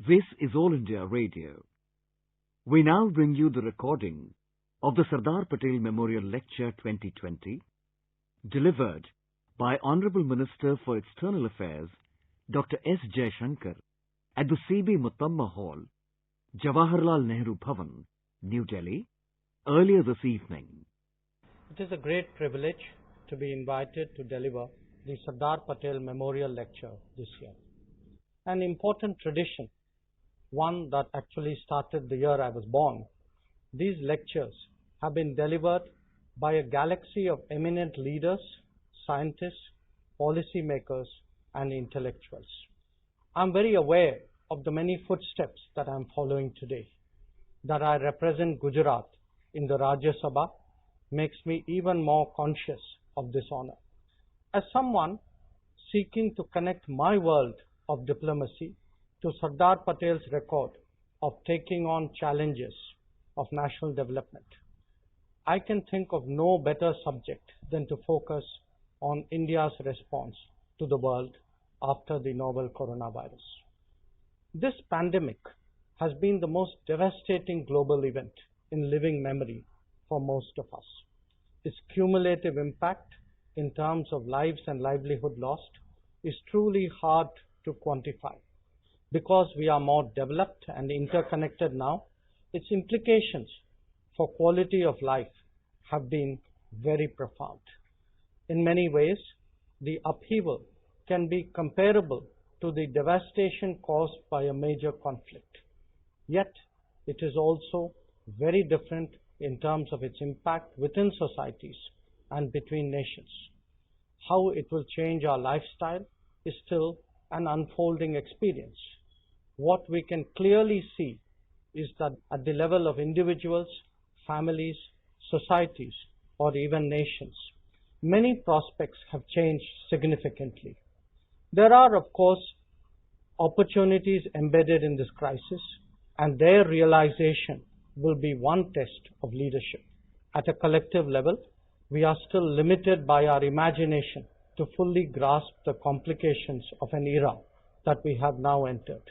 This is All India Radio. We now bring you the recording of the Sardar Patel Memorial Lecture 2020, delivered by Honorable Minister for External Affairs, Dr. S. Jaishankar, at the C.B. Muttamma Hall, Jawaharlal Nehru Bhavan, New Delhi, earlier this evening. It is a great privilege to be invited to deliver the Sardar Patel Memorial Lecture this year. An important tradition, one that actually started the year I was born. These lectures have been delivered by a galaxy of eminent leaders, scientists, policymakers, and intellectuals. I'm very aware of the many footsteps that I'm following today. That I represent Gujarat in the Rajya Sabha makes me even more conscious of this honor. As someone seeking to connect my world of diplomacy to Sardar Patel's record of taking on challenges of national development, I can think of no better subject than to focus on India's response to the world after the novel coronavirus. This pandemic has been the most devastating global event in living memory for most of us. Its cumulative impact in terms of lives and livelihood lost is truly hard to quantify. Because we are more developed and interconnected now, its implications for quality of life have been very profound. In many ways, the upheaval can be comparable to the devastation caused by a major conflict. Yet, it is also very different in terms of its impact within societies and between nations. How it will change our lifestyle is still an unfolding experience. What we can clearly see is that at the level of individuals, families, societies, or even nations, many prospects have changed significantly. There are, of course, opportunities embedded in this crisis, and their realization will be one test of leadership. At a collective level, we are still limited by our imagination to fully grasp the complications of an era that we have now entered.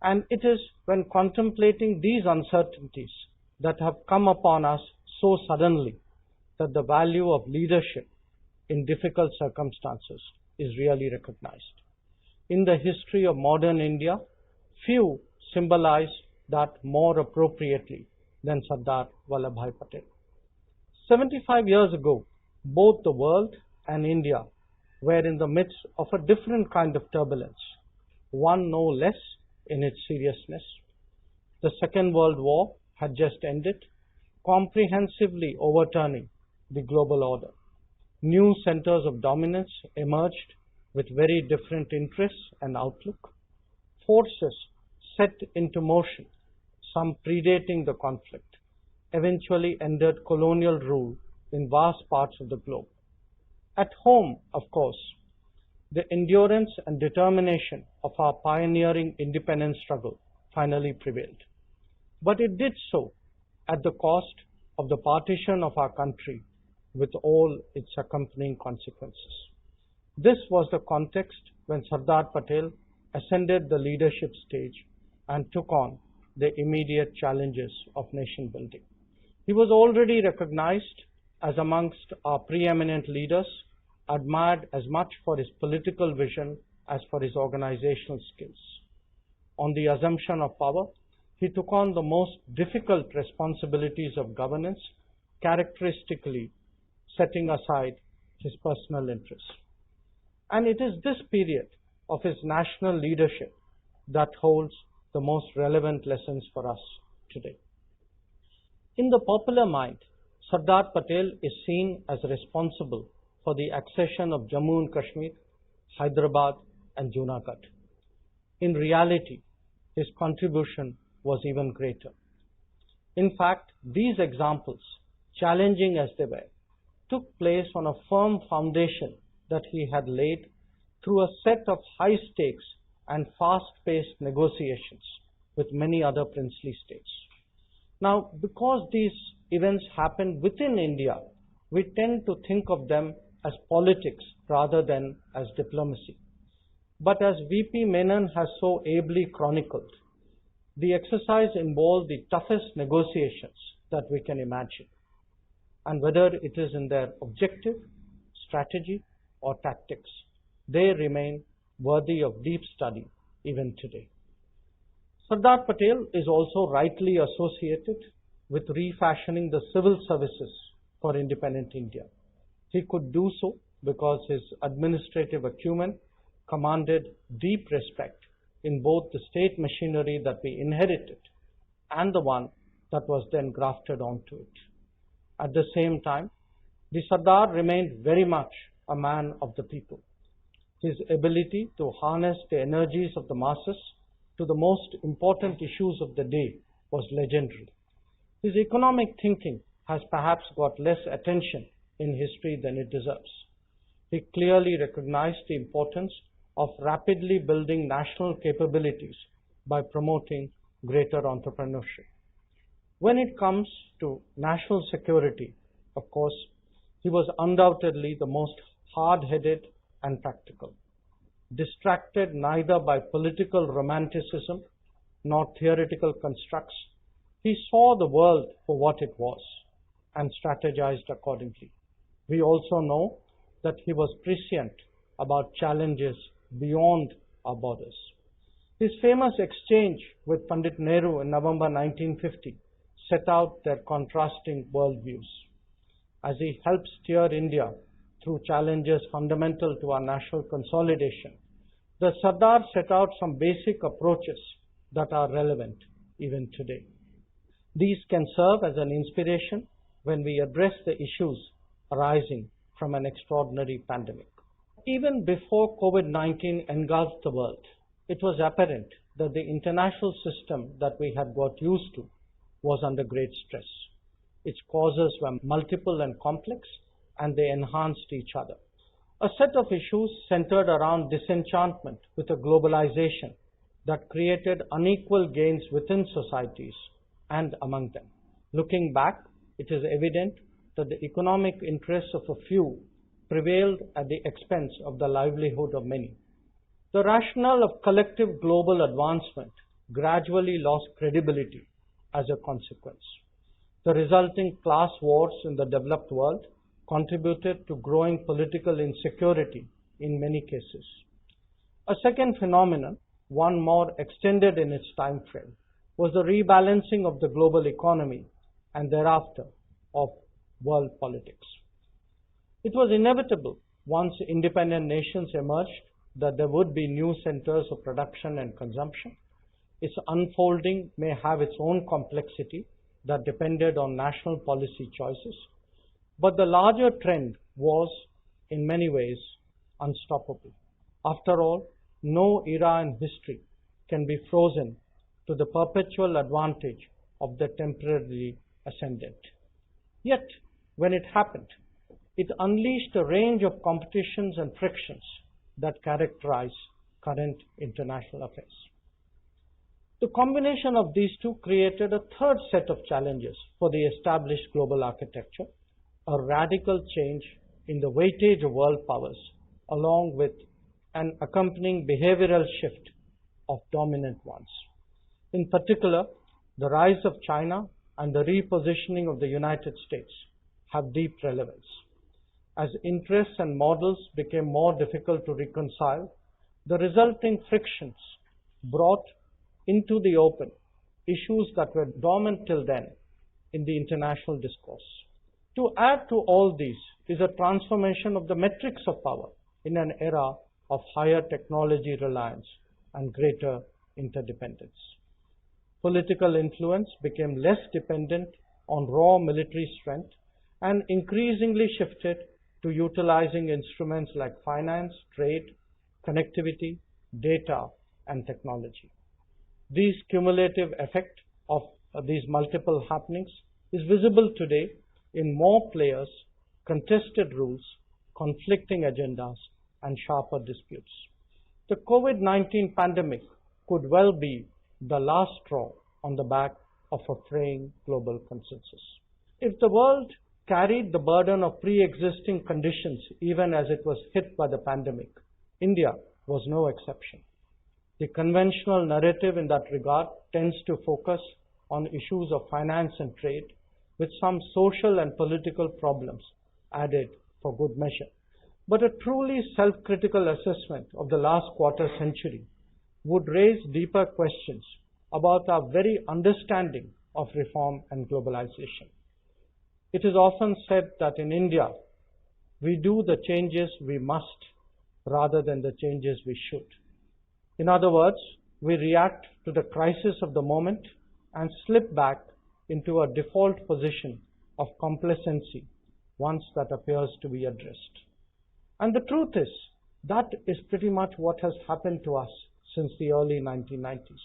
And it is when contemplating these uncertainties that have come upon us so suddenly that the value of leadership in difficult circumstances is really recognized. In the history of modern India, few symbolize that more appropriately than Sardar Vallabhbhai Patel. 75 years ago, both the world and India were in the midst of a different kind of turbulence, one no less in its seriousness. The Second World War had just ended, comprehensively overturning the global order. New centers of dominance emerged with very different interests and outlook. Forces set into motion, some predating the conflict, eventually ended colonial rule in vast parts of the globe. At home, of course, the endurance and determination of our pioneering independence struggle finally prevailed. But it did so at the cost of the partition of our country with all its accompanying consequences. This was the context when Sardar Patel ascended the leadership stage and took on the immediate challenges of nation building. He was already recognized as amongst our preeminent leaders, admired as much for his political vision as for his organizational skills. On the assumption of power, he took on the most difficult responsibilities of governance, characteristically setting aside his personal interests. And it is this period of his national leadership that holds the most relevant lessons for us today. In the popular mind, Sardar Patel is seen as responsible for the accession of Jammu and Kashmir, Hyderabad, and Junagadh. In reality, his contribution was even greater. In fact, these examples, challenging as they were, took place on a firm foundation that he had laid through a set of high-stakes and fast-paced negotiations with many other princely states. Now, because these events happened within India, we tend to think of them as politics rather than as diplomacy. But as VP Menon has so ably chronicled, the exercise involved the toughest negotiations that we can imagine, and whether it is in their objective, strategy, or tactics, they remain worthy of deep study even today. Sardar Patel is also rightly associated with refashioning the civil services for independent India. He could do so because his administrative acumen commanded deep respect in both the state machinery that we inherited and the one that was then grafted onto it. At the same time, the Sardar remained very much a man of the people. His ability to harness the energies of the masses to the most important issues of the day was legendary. His economic thinking has perhaps got less attention in history than it deserves. He clearly recognized the importance of rapidly building national capabilities by promoting greater entrepreneurship. When it comes to national security, of course, he was undoubtedly the most hard-headed and practical. Distracted neither by political romanticism nor theoretical constructs, he saw the world for what it was and strategized accordingly. We also know that he was prescient about challenges beyond our borders. His famous exchange with Pandit Nehru in November 1950 set out their contrasting worldviews. As he helped steer India through challenges fundamental to our national consolidation, the Sardar set out some basic approaches that are relevant even today. These can serve as an inspiration when we address the issues arising from an extraordinary pandemic. Even before COVID-19 engulfed the world, it was apparent that the international system that we had got used to was under great stress. Its causes were multiple and complex, and they enhanced each other. A set of issues centered around disenchantment with a globalization that created unequal gains within societies and among them. Looking back, it is evident that the economic interests of a few prevailed at the expense of the livelihood of many. The rationale of collective global advancement gradually lost credibility as a consequence. The resulting class wars in the developed world contributed to growing political insecurity in many cases. A second phenomenon, one more extended in its time frame, was the rebalancing of the global economy and thereafter of world politics. It was inevitable once independent nations emerged that there would be new centers of production and consumption. Its unfolding may have its own complexity that depended on national policy choices, but the larger trend was, in many ways, unstoppable. After all, no era in history can be frozen to the perpetual advantage of the temporarily ascendant. Yet, when it happened, it unleashed a range of competitions and frictions that characterize current international affairs. The combination of these two created a third set of challenges for the established global architecture, a radical change in the weightage of world powers, along with an accompanying behavioral shift of dominant ones. In particular, the rise of China and the repositioning of the United States have deep relevance. As interests and models became more difficult to reconcile, the resulting frictions brought into the open issues that were dormant till then in the international discourse. To add to all these is a transformation of the metrics of power in an era of higher technology reliance and greater interdependence. Political influence became less dependent on raw military strength and increasingly shifted to utilizing instruments like finance, trade, connectivity, data, and technology. This cumulative effect of these multiple happenings is visible today in more players, contested rules, conflicting agendas, and sharper disputes. The COVID-19 pandemic could well be the last straw on the back of a fraying global consensus. If the world carried the burden of pre-existing conditions even as it was hit by the pandemic, India was no exception. The conventional narrative in that regard tends to focus on issues of finance and trade, with some social and political problems added for good measure. But a truly self-critical assessment of the last quarter century would raise deeper questions about our very understanding of reform and globalization. It is often said that in India, we do the changes we must rather than the changes we should. In other words, we react to the crisis of the moment and slip back into a default position of complacency once that appears to be addressed. And the truth is, that is pretty much what has happened to us since the early 1990s.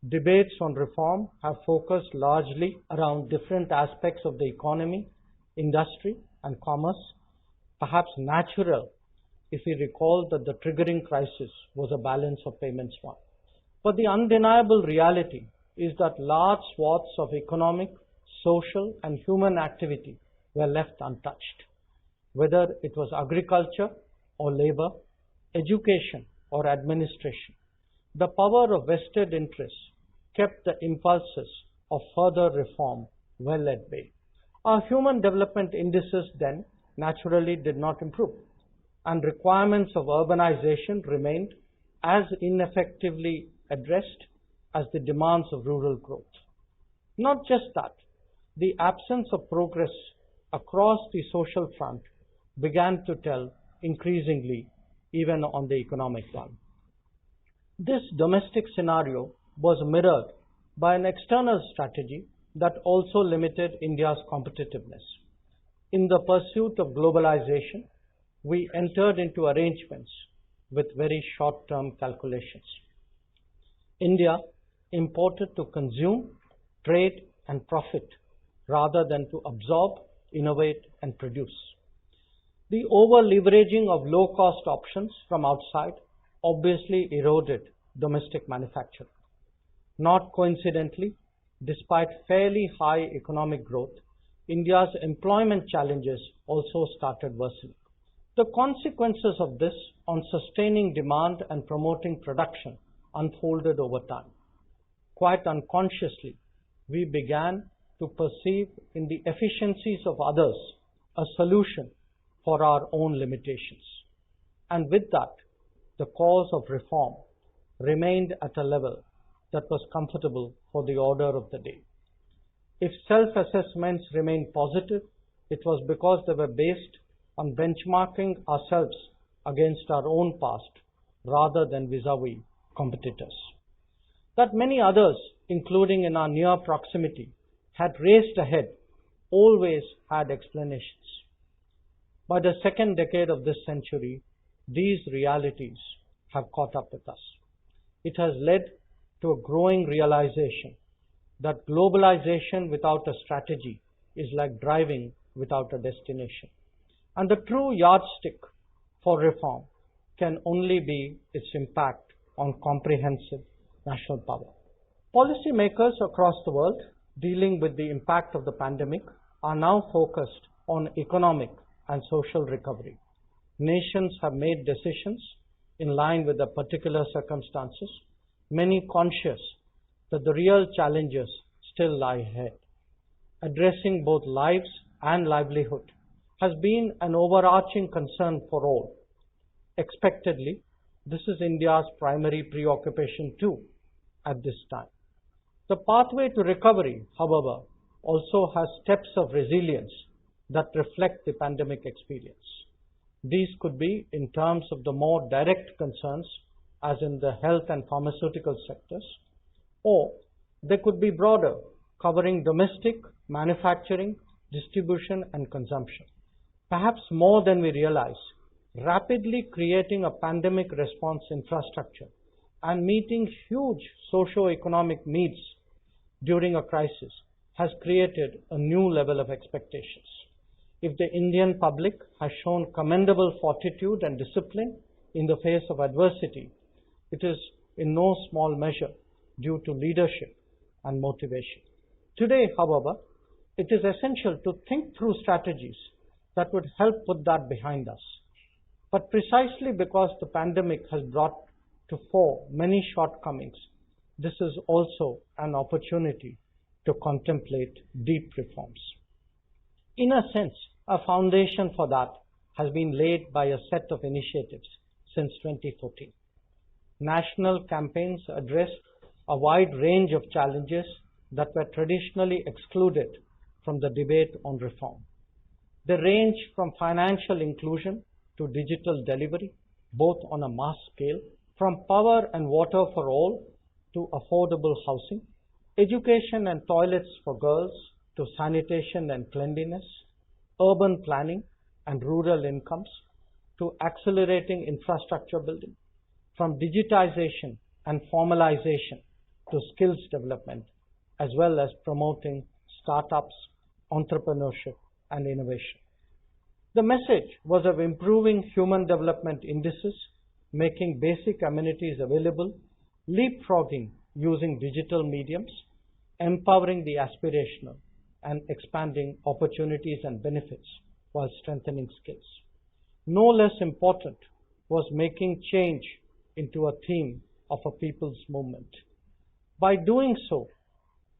Debates on reform have focused largely around different aspects of the economy, industry, and commerce, perhaps natural if we recall that the triggering crisis was a balance of payments one. But the undeniable reality is that large swaths of economic, social, and human activity were left untouched. Whether it was agriculture or labor, education or administration, the power of vested interests kept the impulses of further reform well at bay. Our human development indices then naturally did not improve, and requirements of urbanization remained as ineffectively addressed as the demands of rural growth. Not just that, the absence of progress across the social front began to tell increasingly even on the economic one. This domestic scenario was mirrored by an external strategy that also limited India's competitiveness. In the pursuit of globalization, we entered into arrangements with very short-term calculations. India imported to consume, trade, and profit rather than to absorb, innovate, and produce. The over-leveraging of low-cost options from outside obviously eroded domestic manufacturing. Not coincidentally, despite fairly high economic growth, India's employment challenges also started worsening. The consequences of this on sustaining demand and promoting production unfolded over time. Quite unconsciously, we began to perceive in the efficiencies of others a solution for our own limitations. And with that, the cause of reform remained at a level that was comfortable for the order of the day. If self-assessments remained positive, it was because they were based on benchmarking ourselves against our own past rather than vis-a-vis competitors. That many others, including in our near proximity, had raced ahead always had explanations. By the second decade of this century, these realities have caught up with us. It has led to a growing realization that globalization without a strategy is like driving without a destination. And the true yardstick for reform can only be its impact on comprehensive national power. Policymakers across the world dealing with the impact of the pandemic are now focused on economic and social recovery. Nations have made decisions in line with the particular circumstances, many conscious that the real challenges still lie ahead. Addressing both lives and livelihood has been an overarching concern for all. Expectedly, this is India's primary preoccupation too at this time. The pathway to recovery, however, also has steps of resilience that reflect the pandemic experience. These could be in terms of the more direct concerns, as in the health and pharmaceutical sectors, or they could be broader, covering domestic, manufacturing, distribution, and consumption. Perhaps more than we realize, rapidly creating a pandemic response infrastructure and meeting huge socio-economic needs during a crisis has created a new level of expectations. If the Indian public has shown commendable fortitude and discipline in the face of adversity, it is in no small measure due to leadership and motivation. Today, however, it is essential to think through strategies that would help put that behind us. But precisely because the pandemic has brought to fore many shortcomings, this is also an opportunity to contemplate deep reforms. In a sense, a foundation for that has been laid by a set of initiatives since 2014. National campaigns address a wide range of challenges that were traditionally excluded from the debate on reform. They range from financial inclusion to digital delivery, both on a mass scale, from power and water for all to affordable housing, education and toilets for girls to sanitation and cleanliness, urban planning and rural incomes to accelerating infrastructure building, from digitization and formalization to skills development, as well as promoting startups, entrepreneurship, and innovation. The message was of improving human development indices, making basic amenities available, leapfrogging using digital mediums, empowering the aspirational, and expanding opportunities and benefits while strengthening skills. No less important was making change into a theme of a people's movement. By doing so,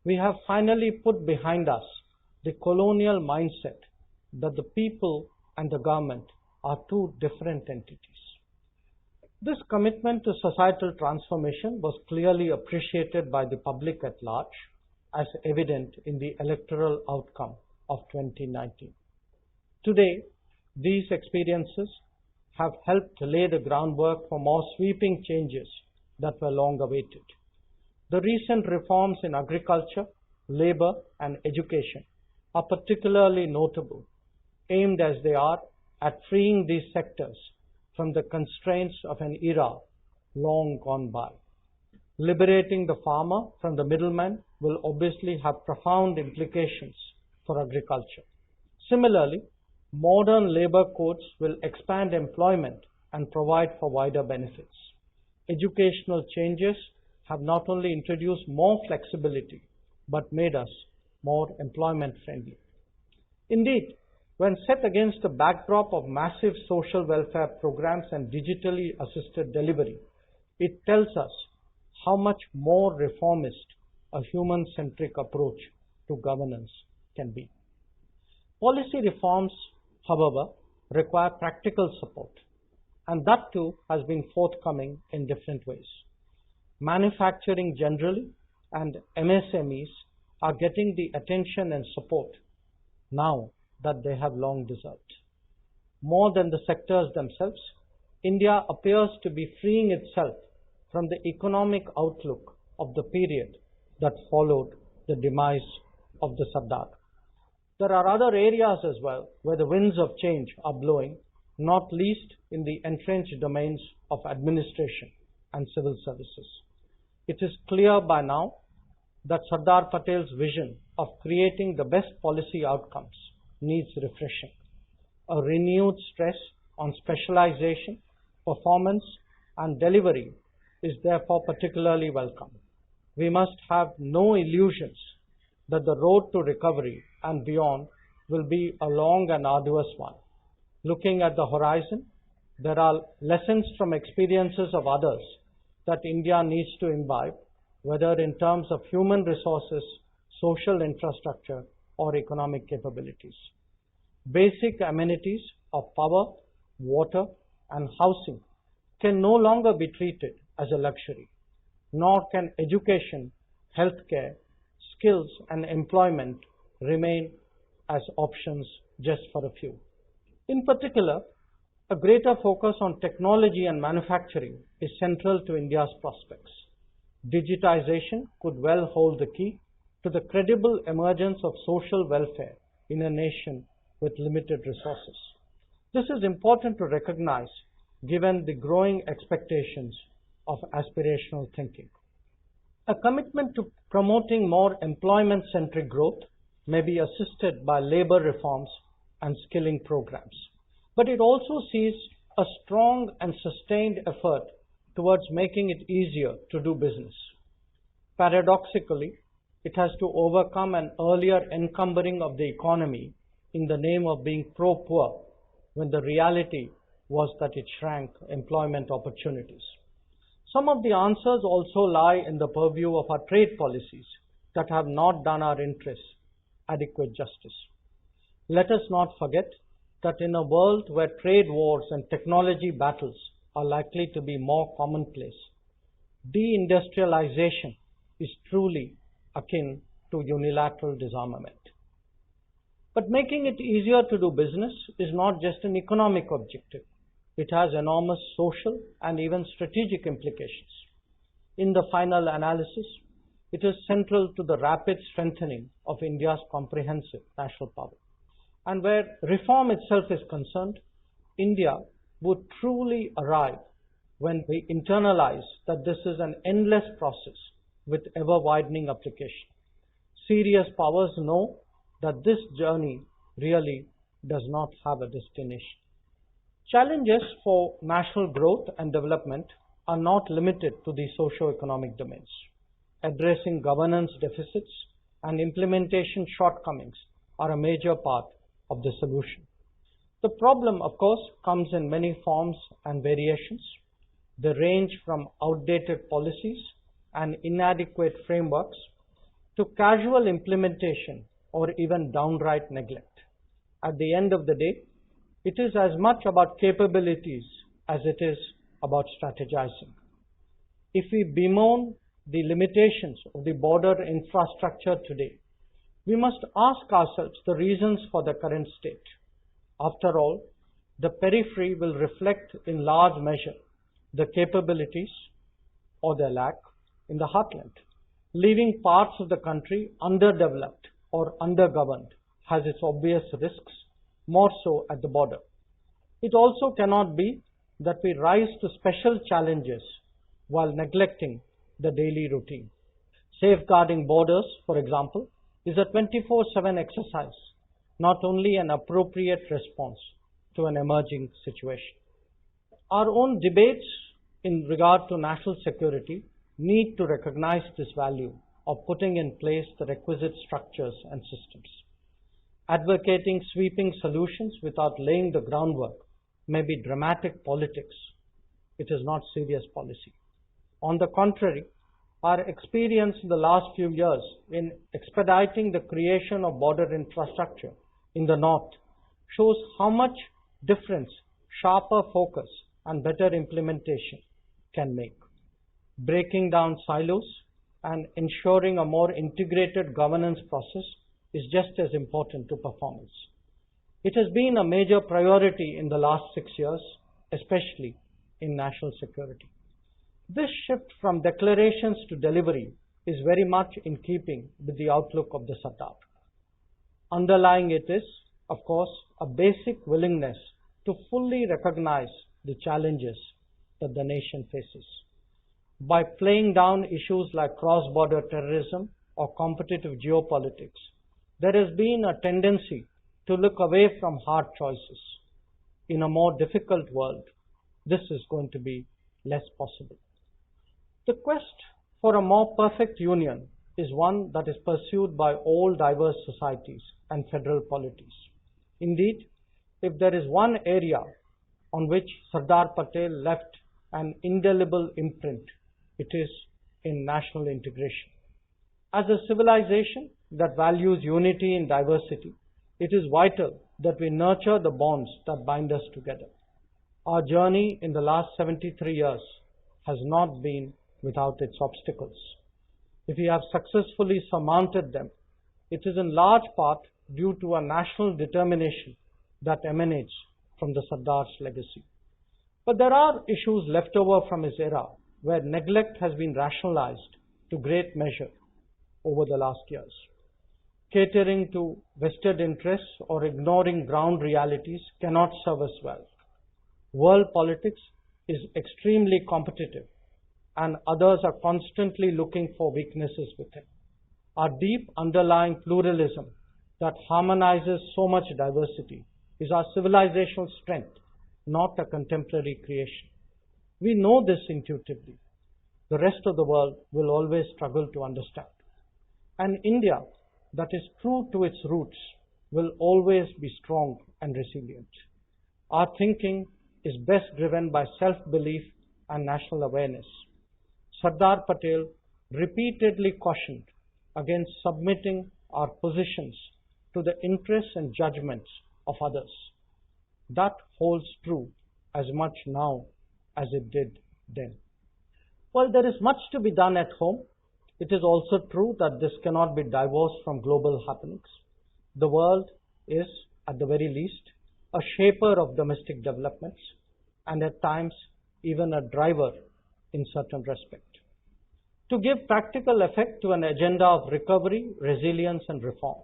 we have finally put behind us the colonial mindset that the people and the government are two different entities. This commitment to societal transformation was clearly appreciated by the public at large, as evident in the electoral outcome of 2019. Today, these experiences have helped lay the groundwork for more sweeping changes that were long awaited. The recent reforms in agriculture, labor, and education are particularly notable, aimed as they are at freeing these sectors from the constraints of an era long gone by. Liberating the farmer from the middleman will obviously have profound implications for agriculture. Similarly, modern labor codes will expand employment and provide for wider benefits. Educational changes have not only introduced more flexibility, but made us more employment friendly. Indeed, when set against a backdrop of massive social welfare programs and digitally assisted delivery, it tells us how much more reformist a human-centric approach to governance can be. Policy reforms, however, require practical support, and that too has been forthcoming in different ways. Manufacturing generally and MSMEs are getting the attention and support now that they have long deserved. More than the sectors themselves, India appears to be freeing itself from the economic outlook of the period that followed the demise of the Sardar. There are other areas as well where the winds of change are blowing, not least in the entrenched domains of administration and civil services. It is clear by now that Sardar Patel's vision of creating the best policy outcomes needs refreshing. A renewed stress on specialization, performance, and delivery is therefore particularly welcome. We must have no illusions that the road to recovery and beyond will be a long and arduous one. Looking at the horizon, there are lessons from experiences of others that India needs to imbibe, whether in terms of human resources, social infrastructure, or economic capabilities. Basic amenities of power, water, and housing can no longer be treated as a luxury, nor can education, healthcare, skills, and employment remain as options just for a few. In particular, a greater focus on technology and manufacturing is central to India's prospects. Digitization could well hold the key to the credible emergence of social welfare in a nation with limited resources. This is important to recognize given the growing expectations of aspirational thinking. A commitment to promoting more employment-centric growth may be assisted by labor reforms and skilling programs, but it also sees a strong and sustained effort towards making it easier to do business. Paradoxically, it has to overcome an earlier encumbering of the economy in the name of being pro-poor, when the reality was that it shrank employment opportunities. Some of the answers also lie in the purview of our trade policies that have not done our interests adequate justice. Let us not forget that in a world where trade wars and technology battles are likely to be more commonplace, deindustrialization is truly akin to unilateral disarmament. But making it easier to do business is not just an economic objective. It has enormous social and even strategic implications. In the final analysis, it is central to the rapid strengthening of India's comprehensive national power. And where reform itself is concerned, India would truly arrive when we internalize that this is an endless process with ever-widening application. Serious powers know that this journey really does not have a destination. Challenges for national growth and development are not limited to the socio-economic domains. Addressing governance deficits and implementation shortcomings are a major part of the solution. The problem, of course, comes in many forms and variations. They range from outdated policies and inadequate frameworks to casual implementation or even downright neglect. At the end of the day, it is as much about capabilities as it is about strategizing. If we bemoan the limitations of the border infrastructure today, we must ask ourselves the reasons for the current state. After all, the periphery will reflect in large measure the capabilities or their lack in the heartland. Leaving parts of the country underdeveloped or undergoverned has its obvious risks, more so at the border. It also cannot be that we rise to special challenges while neglecting the daily routine. Safeguarding borders, for example, is a 24/7 exercise, not only an appropriate response to an emerging situation. Our own debates in regard to national security need to recognize this value of putting in place the requisite structures and systems. Advocating sweeping solutions without laying the groundwork may be dramatic politics. It is not serious policy. On the contrary, our experience in the last few years in expediting the creation of border infrastructure in the north shows how much difference sharper focus and better implementation can make. Breaking down silos and ensuring a more integrated governance process is just as important to performance. It has been a major priority in the last 6 years, especially in national security. This shift from declarations to delivery is very much in keeping with the outlook of the Sardar. Underlying it is, of course, a basic willingness to fully recognize the challenges that the nation faces. By playing down issues like cross-border terrorism or competitive geopolitics, there has been a tendency to look away from hard choices. In a more difficult world, this is going to be less possible. The quest for a more perfect union is one that is pursued by all diverse societies and federal polities. Indeed, if there is one area on which Sardar Patel left an indelible imprint, it is in national integration. As a civilization that values unity in diversity, it is vital that we nurture the bonds that bind us together. Our journey in the last 73 years has not been without its obstacles. If we have successfully surmounted them, it is in large part due to a national determination that emanates from the Sardar's legacy. But there are issues left over from his era where neglect has been rationalized to great measure over the last years. Catering to vested interests or ignoring ground realities cannot serve us well. World politics is extremely competitive, and others are constantly looking for weaknesses within. Our deep underlying pluralism that harmonizes so much diversity is our civilizational strength, not a contemporary creation. We know this intuitively. The rest of the world will always struggle to understand. And India, that is true to its roots, will always be strong and resilient. Our thinking is best driven by self-belief and national awareness. Sardar Patel repeatedly cautioned against submitting our positions to the interests and judgments of others. That holds true as much now as it did then. While there is much to be done at home, it is also true that this cannot be divorced from global happenings. The world is, at the very least, a shaper of domestic developments and at times even a driver in certain respect. To give practical effect to an agenda of recovery, resilience and reform,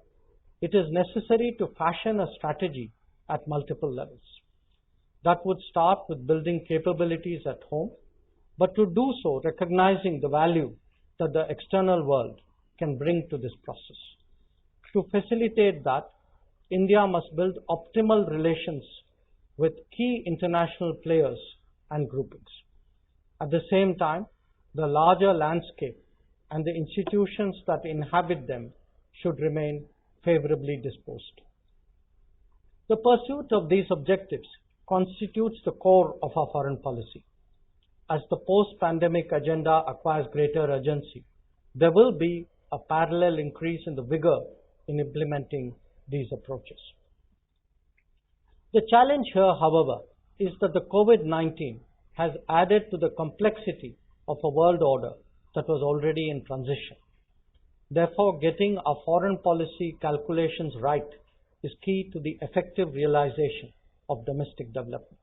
it is necessary to fashion a strategy at multiple levels. That would start with building capabilities at home, but to do so recognizing the value that the external world can bring to this process. To facilitate that, India must build optimal relations with key international players and groupings. At the same time, the larger landscape and the institutions that inhabit them should remain favorably disposed. The pursuit of these objectives constitutes the core of our foreign policy. As the post-pandemic agenda acquires greater urgency, there will be a parallel increase in the vigor in implementing these approaches. The challenge here, however, is that the COVID-19 has added to the complexity of a world order that was already in transition. Therefore, getting our foreign policy calculations right is key to the effective realization of domestic development.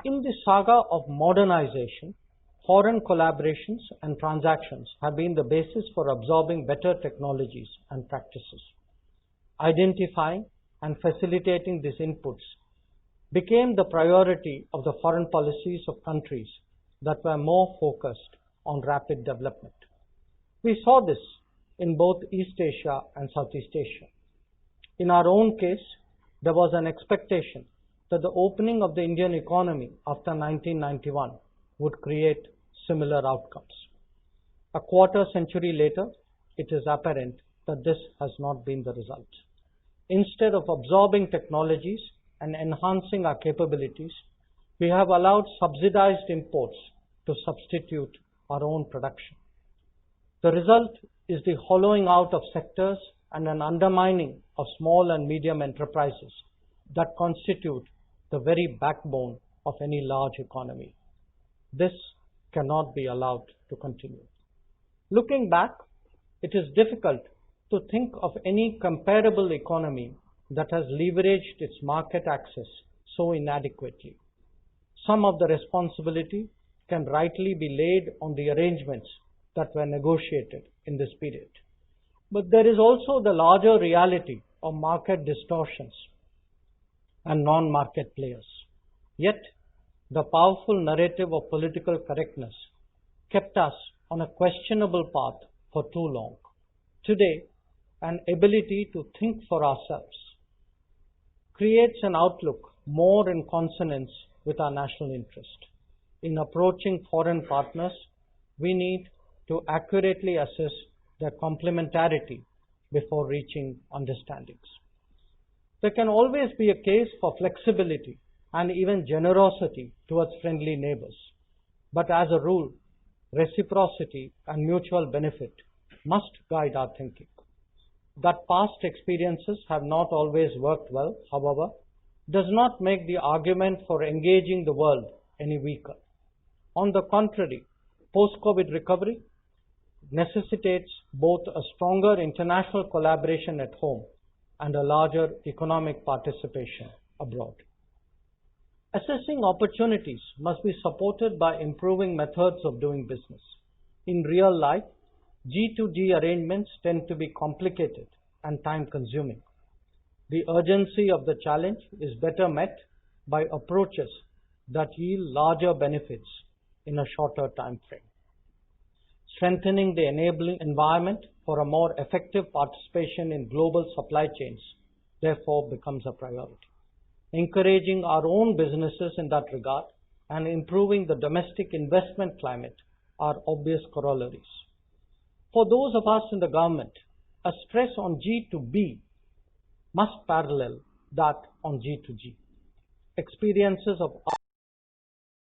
In the saga of modernization, foreign collaborations and transactions have been the basis for absorbing better technologies and practices. Identifying and facilitating these inputs became the priority of the foreign policies of countries that were more focused on rapid development. We saw this in both East Asia and Southeast Asia. In our own case, there was an expectation that the opening of the Indian economy after 1991 would create similar outcomes. A quarter century later, it is apparent that this has not been the result. Instead of absorbing technologies and enhancing our capabilities, we have allowed subsidized imports to substitute our own production. The result is the hollowing out of sectors and an undermining of small and medium enterprises that constitute the very backbone of any large economy. This cannot be allowed to continue. Looking back, it is difficult to think of any comparable economy that has leveraged its market access so inadequately. Some of the responsibility can rightly be laid on the arrangements that were negotiated in this period. But there is also the larger reality of market distortions and non-market players. Yet, the powerful narrative of political correctness kept us on a questionable path for too long. Today, an ability to think for ourselves creates an outlook more in consonance with our national interest. In approaching foreign partners, we need to accurately assess their complementarity before reaching understandings. There can always be a case for flexibility and even generosity towards friendly neighbors. But as a rule, reciprocity and mutual benefit must guide our thinking. That past experiences have not always worked well, however, does not make the argument for engaging the world any weaker. On the contrary, post-COVID recovery necessitates both a stronger international collaboration at home and a larger economic participation abroad. Assessing opportunities must be supported by improving methods of doing business. In real life, G2G arrangements tend to be complicated and time-consuming. The urgency of the challenge is better met by approaches that yield larger benefits in a shorter time frame. Strengthening the enabling environment for a more effective participation in global supply chains, therefore, becomes a priority. Encouraging our own businesses in that regard and improving the domestic investment climate are obvious corollaries. For those of us in the government, a stress on G2B must parallel that on G2G. experiences of